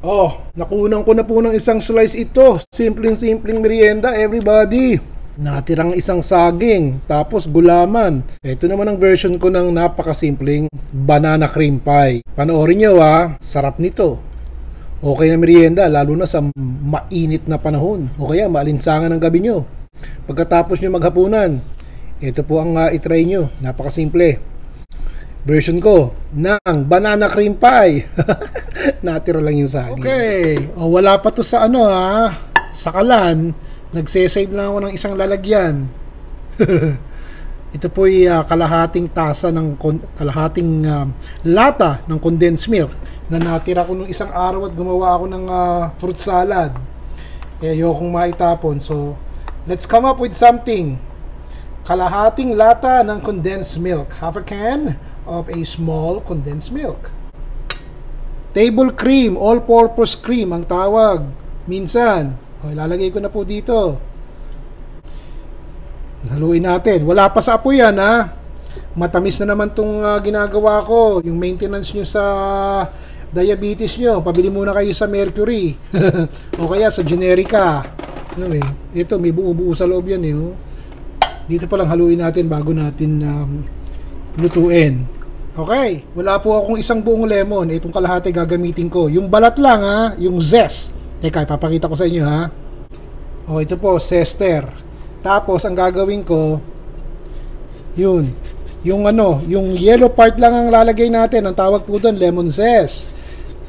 Oh, nakunan ko na po ng isang slice ito. Simpleng-simpleng merienda, everybody. Natirang isang saging, tapos gulaman. Ito naman ang version ko ng napakasimpleng banana cream pie. Panoorin nyo ha, sarap nito. Okay na merienda, lalo na sa mainit na panahon. O kaya maalinsangan ng gabi nyo. Pagkatapos nyo maghapunan, ito po ang itry nyo. Napakasimple. Version ko ng banana cream pie. Natira lang yung saging. Okay. O, wala pa to sa ano ha. Sa kalan, nagsesave lang ako ng isang lalagyan. Ito po ay kalahating tasa ng kalahating lata ng condensed milk na natira ko nung isang araw at gumawa ako ng fruit salad. Ayokong maitapon. So, let's come up with something. Kalahating lata ng condensed milk. Half a can of a small condensed milk. Table cream, all-purpose cream ang tawag. Minsan. O, ilalagay ko na po dito. Haluin natin. Wala pa sa apoy yan ha. Matamis na naman itong ginagawa ko. Yung maintenance nyo sa diabetes nyo, pabili muna kayo sa Mercury. O kaya sa Generica. Anyway, ito may buo-buo sa loob yan eh. Dito pa lang haluin natin bago natin lutuin. Okay, wala po akong isang buong lemon. Itong kalahati gagamitin ko. Yung balat lang ha, yung zest. Teka, ipapakita ko sa inyo ha. O, ito po, zester. Tapos, ang gagawin ko, yun. Yung yung yellow part lang ang lalagay natin. Ang tawag po doon, lemon zest.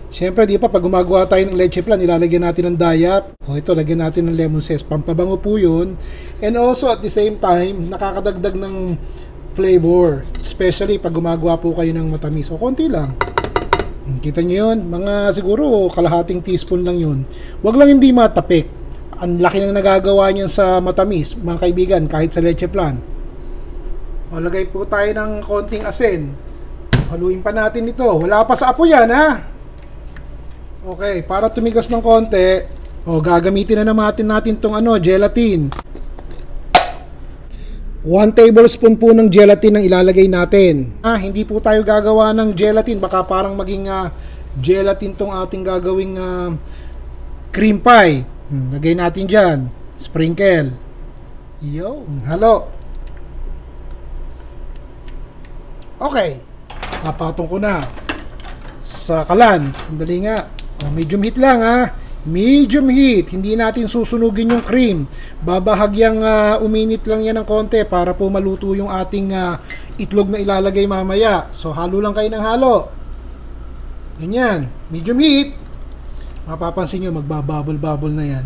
Siyempre, di pa, pag gumagawa tayo ng leche plan, ilalagyan natin ng dayap. O, ito, lagyan natin ng lemon zest. Pampabango po yun. And also, at the same time, nakakadagdag ng flavor, especially pag gumagawa po kayo ng matamis. O konti lang. Kita nyo yun? Mga siguro kalahating teaspoon lang yun. Huwag lang hindi matapik. Ang laki ng nagagawa nyo sa matamis, mga kaibigan, kahit sa leche plan. O lagay po tayo ng konting asin. Haluin pa natin ito. Wala pa sa apoy yan ha. Okay, para tumigas ng konti, gagamitin na natin tong gelatin. 1 tablespoon po ng gelatin ang ilalagay natin. Hindi po tayo gagawa ng gelatin. Baka parang maging gelatin tong ating gagawing cream pie. Lagay natin dyan. Sprinkle. Yo, halo. Okay. Papatong ko na sa kalan. Sandali nga. Medium heat lang ha. Medium heat, hindi natin susunugin yung cream. Babahagyang uminit lang yan ng konti para po maluto yung ating itlog na ilalagay mamaya. So halo lang kayo ng halo. Ganyan, medium heat. Mapapansin nyo, magbabubble-bubble na yan.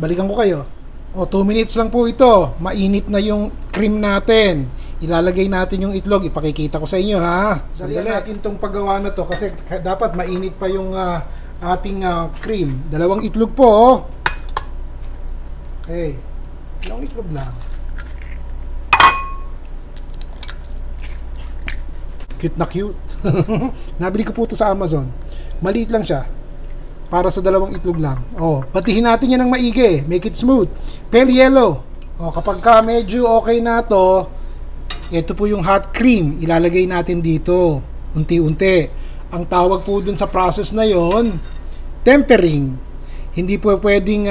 Balikan ko kayo. 2 minutes lang po ito. Mainit na yung cream natin. Ilalagay natin yung itlog. Ipakikita ko sa inyo ha. Salihan natin tong paggawa na to kasi dapat mainit pa yung ating cream. 2 itlog po. Okay. 2 itlog lang. Cute na cute. Nabili ko po ito sa Amazon. Maliit lang siya. Para sa 2 itlog lang. Patihin natin yan ng maigi. Make it smooth. Pale yellow. Kapag ka medyo okay na to, ito po yung hot cream. Ilalagay natin dito. Unti-unti. Ang tawag po dun sa process na yon, tempering. Hindi po pwedeng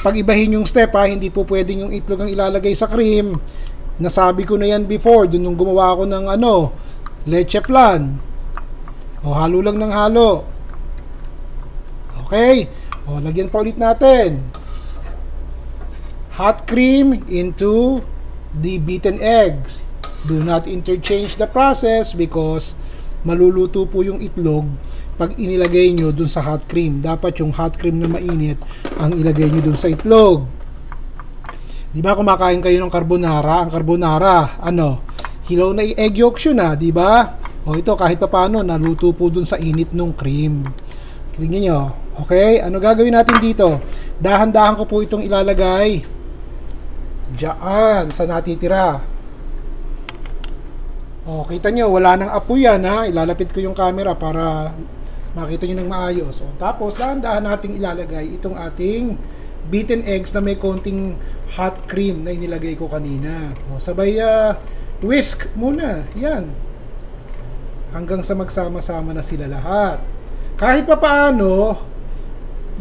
pag-ibahin yung step hindi po pwedeng yung itlog ang ilalagay sa cream. Nasabi ko na yan before dun nung gumawa ako ng leche flan. Halo lang ng halo. Okay. Lagyan pa ulit natin. Hot cream into the beaten eggs. Do not interchange the process because maluluto po yung itlog pag inilagay nyo dun sa hot cream. Dapat yung hot cream na mainit ang ilagay nyo dun sa itlog. Di ba kumakain kayo ng carbonara? Ang carbonara, hilaw na egg yolk yun di ba? Ito kahit pa paano, naluto po dun sa init ng cream. Tingnan nyo. Okay, ano gagawin natin dito? Dahan-dahan ko po itong ilalagay diyan sa natitira. Kita nyo, wala nang apoy yan Ilalapit ko yung camera para makita nyo ng maayos. Tapos, dahan-dahan nating ilalagay itong ating beaten eggs na may konting hot cream na inilagay ko kanina. Sabay whisk muna. Yan. Hanggang sa magsama-sama na sila lahat. kahit pa paano,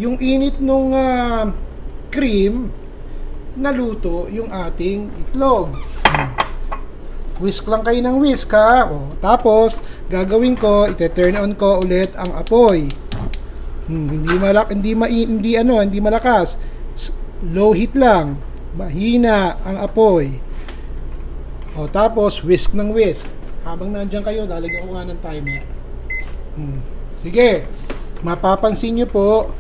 yung init nung cream, naluto yung ating itlog. Whisk lang kayo ng whisk ha. O, tapos, gagawin ko, ite-turn on ko ulit ang apoy. Hindi malakas. Low heat lang. Mahina ang apoy. O, tapos, whisk ng whisk. Habang nandiyan kayo, lalagyan ko nga ng timer. Sige. Mapapansin nyo po,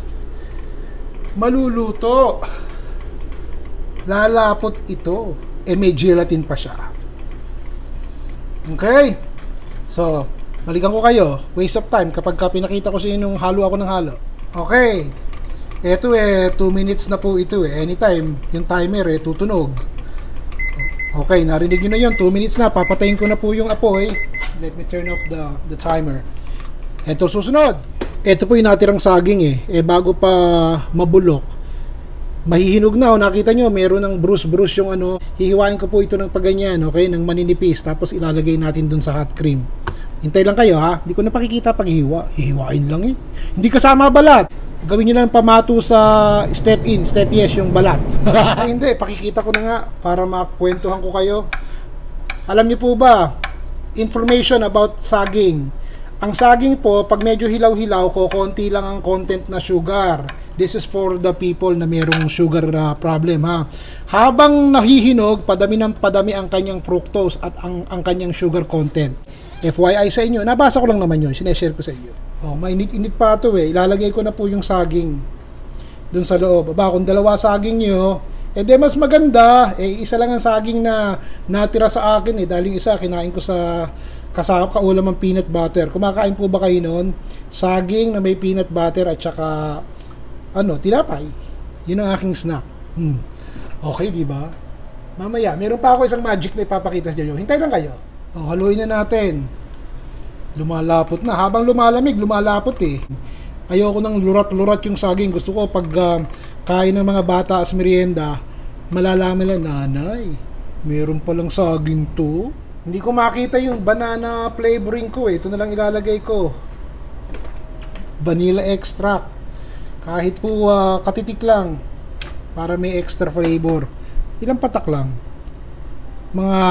maluluto. Lalapot ito. May gelatin pa siya. Okay? So, balikan ko kayo. Waste of time kapag pinakita ko sa inyo nung halo ako ng halo. Okay. Ito 2 minutes na po ito Anytime, yung timer tutunog. Okay, narinig nyo na yun. 2 minutes na. Papatayin ko na po yung apoy. Let me turn off the timer. Ito susunod. Ito po yung natirang saging bago pa mabulok, mahihinog na. Nakita nyo, meron ng bruise yung hihiwain ko po ito ng paganyan, okay, ng maninipis, tapos ilalagay natin dun sa hot cream. Hintay lang kayo ha, hindi ko na pakikita pag hihiwain lang hindi kasama balat. Gawin nyo lang pamato sa step in, step yes yung balat. Hindi, pakikita ko na nga para makwentuhan ko kayo. Alam nyo po ba, information about saging. Ang saging po, pag medyo hilaw-hilaw ko, konti lang ang content na sugar. This is for the people na mayroong sugar problem ha. Habang nahihinog, padami ng padami ang kanyang fructose at ang kanyang sugar content. FYI sa inyo, nabasa ko lang naman yun, sineshare ko sa inyo. Mainit-init pa ito ilalagay ko na po yung saging dun sa loob. Kung 2 saging nyo, mas maganda, isa lang ang saging na natira sa akin dahil yung isa kinain ko sa kasama kaulam ng peanut butter. Kumakain po ba kayo noon? Saging na may peanut butter at saka tinapay. Yun ang aking snack. Okay, di ba? Mamaya, meron pa ako isang magic na ipapakita sa inyo. Hintay lang kayo. Haluin na natin. Lumalapot na. Habang lumalamig, lumalapot Ayoko nang lurat-lurat yung saging. Gusto ko pag kain ng mga bata as merienda, malalaman lang, nanay, meron palang saging to. Hindi ko makita yung banana flavoring ko Ito na lang ilalagay ko. Vanilla extract. Kahit po katitik lang para may extra flavor. Ilang patak lang? Mga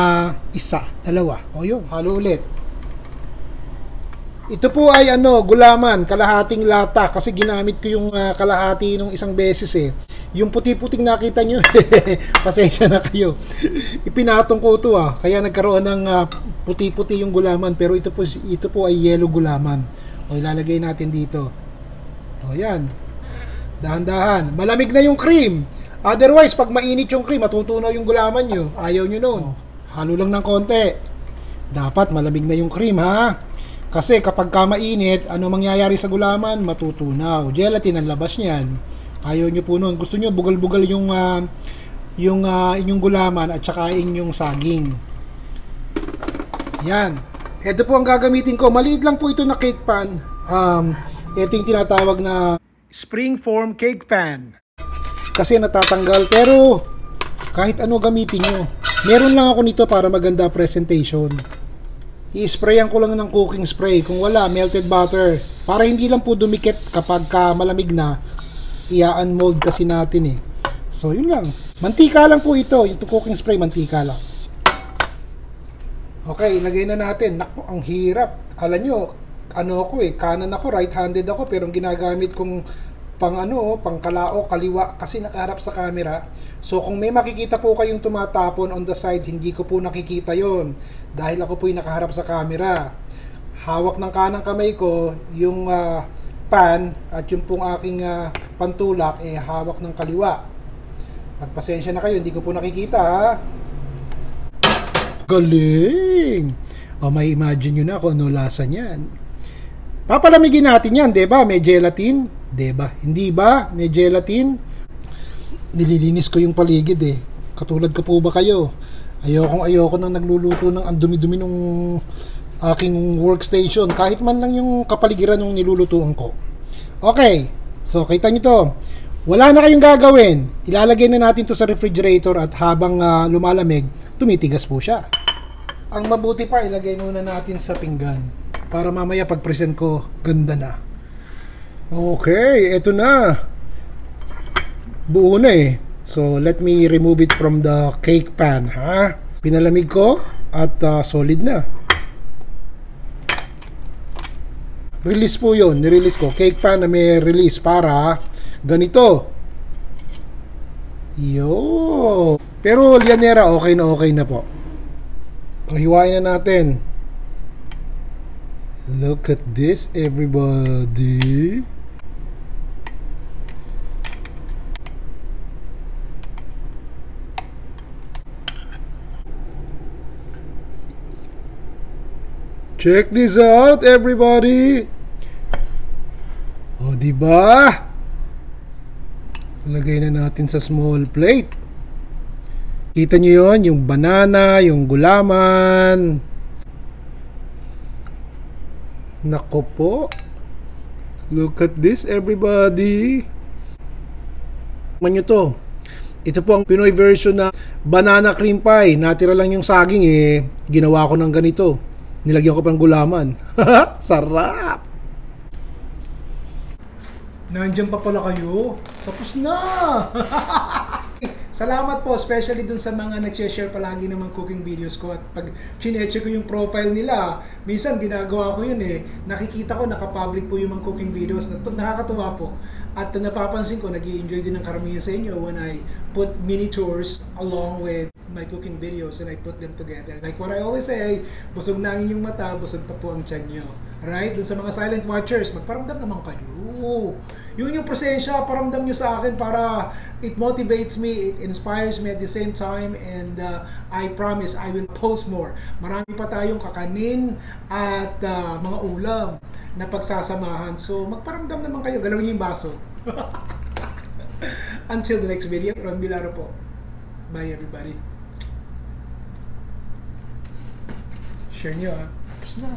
1, 2. Yun, halo ulit. Ito po ay gulaman, kalahating lata kasi ginamit ko yung kalahati nung isang beses Yung puti-puting nakita nyo, pasensya na kayo. Ipinatong ko ito kaya nagkaroon ng puti-puti yung gulaman, pero ito po ay yellow gulaman. Ilalagay natin dito. Yan. Dahan-dahan. Malamig na yung cream. Otherwise, pag mainit yung cream, matutunaw yung gulaman nyo. Ayaw nyo nun. Halo lang ng konti. Dapat malamig na yung cream ha. Kasi kapag mainit, ano mangyayari sa gulaman? Matutunaw. Gelatin ang labas niyan. Ayaw nyo po nun. Gusto nyo bugal-bugal yung inyong gulaman at saka inyong saging. Yan. Ito po ang gagamitin ko. Maliit lang po ito na cake pan. Ito yung tinatawag na springform cake pan. Kasi natatanggal. Pero kahit ano gamitin nyo. Meron lang ako nito para maganda presentation. I-sprayan ko lang ng cooking spray. Kung wala, melted butter. Para hindi lang po dumikit kapag malamig na. I-unmold kasi natin So, yun lang. Mantika lang po ito. Yung cooking spray, mantika lang. Okay, ilagay na natin. Naku, ang hirap. Alam nyo, ako kanan ako, right-handed ako. Pero ang ginagamit kong pang kalao, kaliwa. Kasi nakaharap sa camera. So, kung may makikita po kayong tumatapon on the side, hindi ko po nakikita yon dahil ako po yung nakaharap sa camera. Hawak ng kanang kamay ko yung pan at yung pong aking pantulak hawak ng kaliwa. Magpasensya na kayo, hindi ko po nakikita ha. Galing! May imagine nyo na kung ano lasa niyan. Papalamigin natin yan, diba? May gelatin, diba? Hindi ba? May gelatin. Nililinis ko yung paligid Katulad ko po ba kayo? Ayoko nang nagluluto ng ang dumi-dumi nung aking workstation. Kahit man lang yung kapaligiran ng nilulutuan ko. Okay. So, kita nyo to. Wala na kayong gagawin. Ilalagay na natin to sa refrigerator at habang lumalamig, tumitigas po siya. Ang mabuti pa, ilagay muna natin sa pinggan. Para mamaya pag-present ko, ganda na. Okay, eto na. Buo na eh. So, let me remove it from the cake pan, ha? Pinalamig ko at solid na. Release po yun. Nirelease ko. Cake pan na may release para ganito. Yo. Pero lianera, okay na po. Hiwain na natin. Look at this, everybody. Check this out, everybody. O, diba? Lagay na natin sa small plate. Kita nyo yun? Yung banana, yung gulaman. Nako po. Look at this, everybody. Man nyo to. Ito po ang Pinoy version na banana cream pie. Natira lang yung saging eh. Ginawa ko ng ganito. Nilagyan ko pang gulaman. Sarap! Nandiyan pa pala kayo. Tapos na! Salamat po, especially dun sa mga nag-share palagi ng mga cooking videos ko. At pag chinecheck ko yung profile nila, minsan ginagawa ko yun eh. Nakikita ko, nakapublic po yung mga cooking videos. Nakakatuwa po. At napapansin ko, nag-i-enjoy din ng karamihan sa inyo when I put mini tours along with my cooking videos and I put them together. Like what I always say, busog na ang inyong mata, busog pa po ang tiyan nyo. Right? Dun sa mga silent watchers, magparamdam naman kayo. Yun yung presensya, paramdam nyo sa akin para it motivates me, it inspires me at the same time, and I promise I will post more. Marami pa tayong kakanin at mga ulam na pagsasamahan. So magparamdam naman kayo, galawin nyo yung baso. Until the next video, Ron Bilaro po. Bye everybody. Share nyo, ha? Tapos na.